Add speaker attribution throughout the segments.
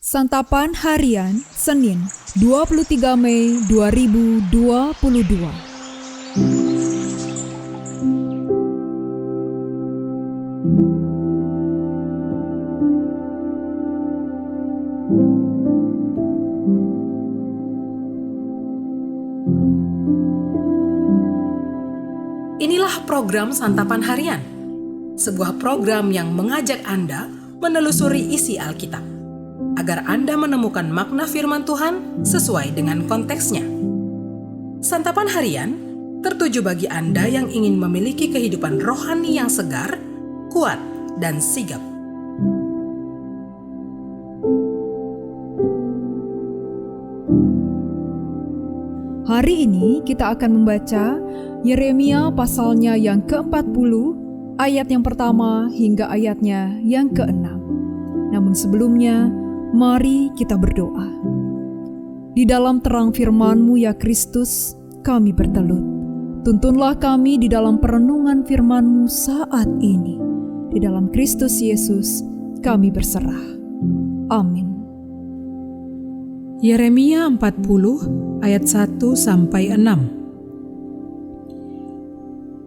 Speaker 1: Santapan Harian Senin 23 Mei 2022.
Speaker 2: Inilah program Santapan Harian, sebuah program yang mengajak Anda menelusuri isi Alkitab, agar Anda menemukan makna firman Tuhan sesuai dengan konteksnya. Santapan Harian tertuju bagi Anda yang ingin memiliki kehidupan rohani yang segar, kuat, dan sigap.
Speaker 1: Hari ini kita akan membaca Yeremia pasalnya yang ke-40, ayat yang pertama hingga ayatnya yang ke-6. Namun sebelumnya, mari kita berdoa. Di dalam terang firman-Mu ya Kristus, kami bertelut. Tuntunlah kami di dalam perenungan firman-Mu saat ini. Di dalam Kristus Yesus, kami berserah. Amin.
Speaker 2: Yeremia 40 ayat 1-6.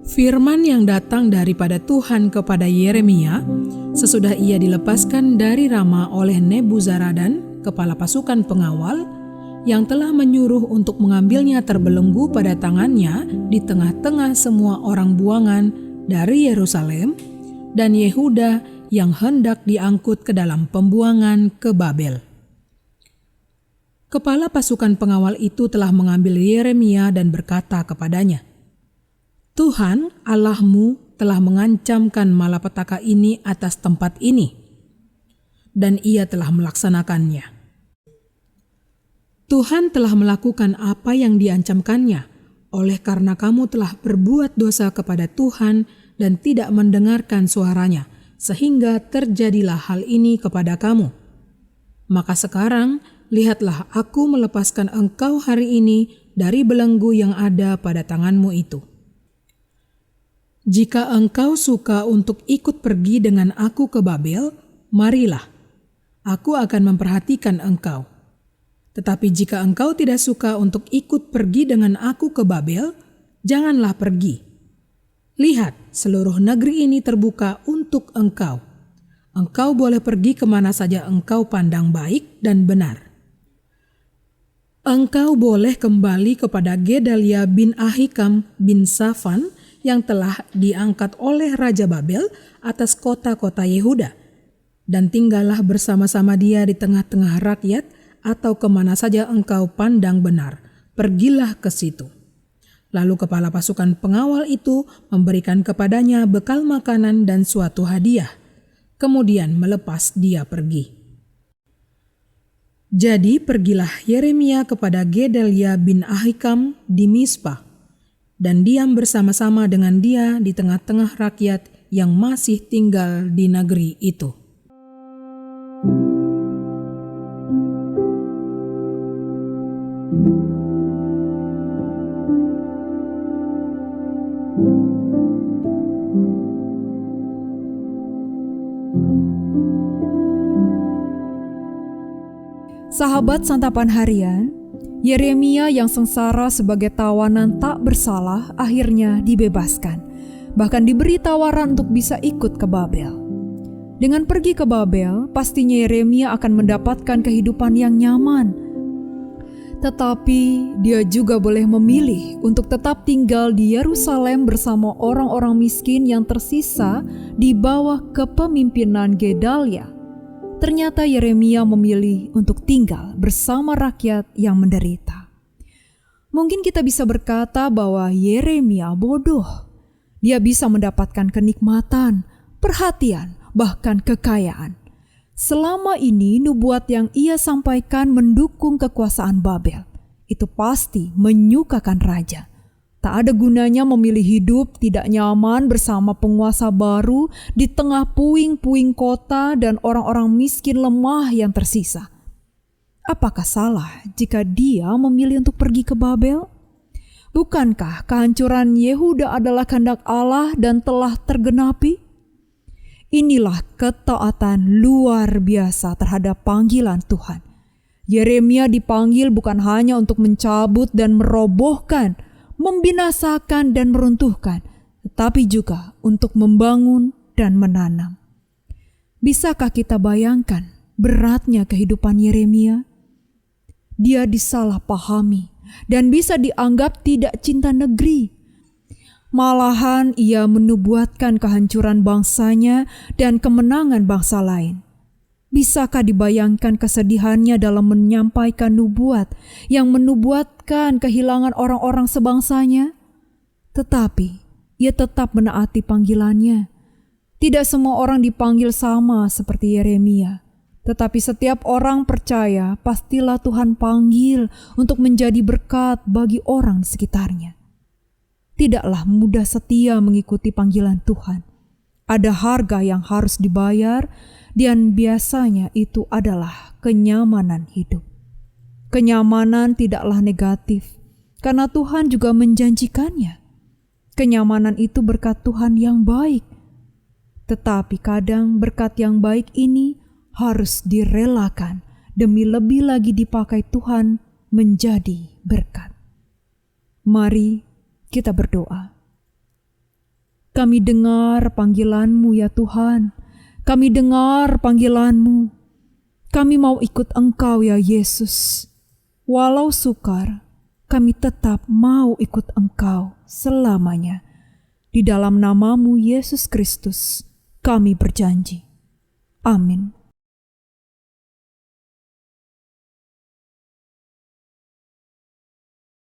Speaker 2: Firman yang datang daripada Tuhan kepada Yeremia sesudah ia dilepaskan dari Rama oleh Nebuzaradan, kepala pasukan pengawal, yang telah menyuruh untuk mengambilnya terbelenggu pada tangannya di tengah-tengah semua orang buangan dari Yerusalem dan Yehuda yang hendak diangkut ke dalam pembuangan ke Babel. Kepala pasukan pengawal itu telah mengambil Yeremia dan berkata kepadanya, Tuhan Allahmu telah mengancamkan malapetaka ini atas tempat ini, dan ia telah melaksanakannya. Tuhan telah melakukan apa yang diancamkannya, oleh karena kamu telah berbuat dosa kepada Tuhan dan tidak mendengarkan suaranya, sehingga terjadilah hal ini kepada kamu. Maka sekarang, lihatlah aku melepaskan engkau hari ini dari belenggu yang ada pada tanganmu itu. Jika engkau suka untuk ikut pergi dengan aku ke Babel, marilah, aku akan memperhatikan engkau. Tetapi jika engkau tidak suka untuk ikut pergi dengan aku ke Babel, janganlah pergi. Lihat, seluruh negeri ini terbuka untuk engkau. Engkau boleh pergi kemana saja engkau pandang baik dan benar. Engkau boleh kembali kepada Gedalia bin Ahikam bin Safan yang telah diangkat oleh Raja Babel atas kota-kota Yehuda, dan tinggallah bersama-sama dia di tengah-tengah rakyat, atau kemana saja engkau pandang benar, pergilah ke situ. Lalu kepala pasukan pengawal itu memberikan kepadanya bekal makanan dan suatu hadiah, kemudian melepas dia pergi. Jadi pergilah Yeremia kepada Gedalia bin Ahikam di Mispa, dan diam bersama-sama dengan dia di tengah-tengah rakyat yang masih tinggal di negeri itu.
Speaker 1: Sahabat Santapan Harian, Yeremia yang sengsara sebagai tawanan tak bersalah akhirnya dibebaskan, bahkan diberi tawaran untuk bisa ikut ke Babel. Dengan pergi ke Babel, pastinya Yeremia akan mendapatkan kehidupan yang nyaman. Tetapi dia juga boleh memilih untuk tetap tinggal di Yerusalem bersama orang-orang miskin yang tersisa di bawah kepemimpinan Gedalia. Ternyata Yeremia memilih untuk tinggal bersama rakyat yang menderita. Mungkin kita bisa berkata bahwa Yeremia bodoh. Dia bisa mendapatkan kenikmatan, perhatian, bahkan kekayaan. Selama ini nubuat yang ia sampaikan mendukung kekuasaan Babel. Itu pasti menyukakan raja. Tak ada gunanya memilih hidup tidak nyaman bersama penguasa baru di tengah puing-puing kota dan orang-orang miskin lemah yang tersisa. Apakah salah jika dia memilih untuk pergi ke Babel? Bukankah kehancuran Yehuda adalah kehendak Allah dan telah tergenapi? Inilah ketaatan luar biasa terhadap panggilan Tuhan. Yeremia dipanggil bukan hanya untuk mencabut dan merobohkan, membinasakan dan meruntuhkan, tetapi juga untuk membangun dan menanam. Bisakah kita bayangkan beratnya kehidupan Yeremia? Dia disalahpahami dan bisa dianggap tidak cinta negeri. Malahan ia menubuatkan kehancuran bangsanya dan kemenangan bangsa lain. Bisakah dibayangkan kesedihannya dalam menyampaikan nubuat yang menubuatkan kehilangan orang-orang sebangsanya? Tetapi ia tetap menaati panggilannya. Tidak semua orang dipanggil sama seperti Yeremia, tetapi setiap orang percaya pastilah Tuhan panggil untuk menjadi berkat bagi orang di sekitarnya. Tidaklah mudah setia mengikuti panggilan Tuhan. Ada harga yang harus dibayar, dan biasanya itu adalah kenyamanan hidup. Kenyamanan tidaklah negatif, karena Tuhan juga menjanjikannya. Kenyamanan itu berkat Tuhan yang baik. Tetapi kadang berkat yang baik ini harus direlakan demi lebih lagi dipakai Tuhan menjadi berkat. Mari kita berdoa. Kami dengar panggilan-Mu ya Tuhan. Kami dengar panggilan-Mu. Kami mau ikut Engkau ya Yesus. Walau sukar, kami tetap mau ikut Engkau selamanya. Di dalam nama-Mu Yesus Kristus, kami berjanji. Amin.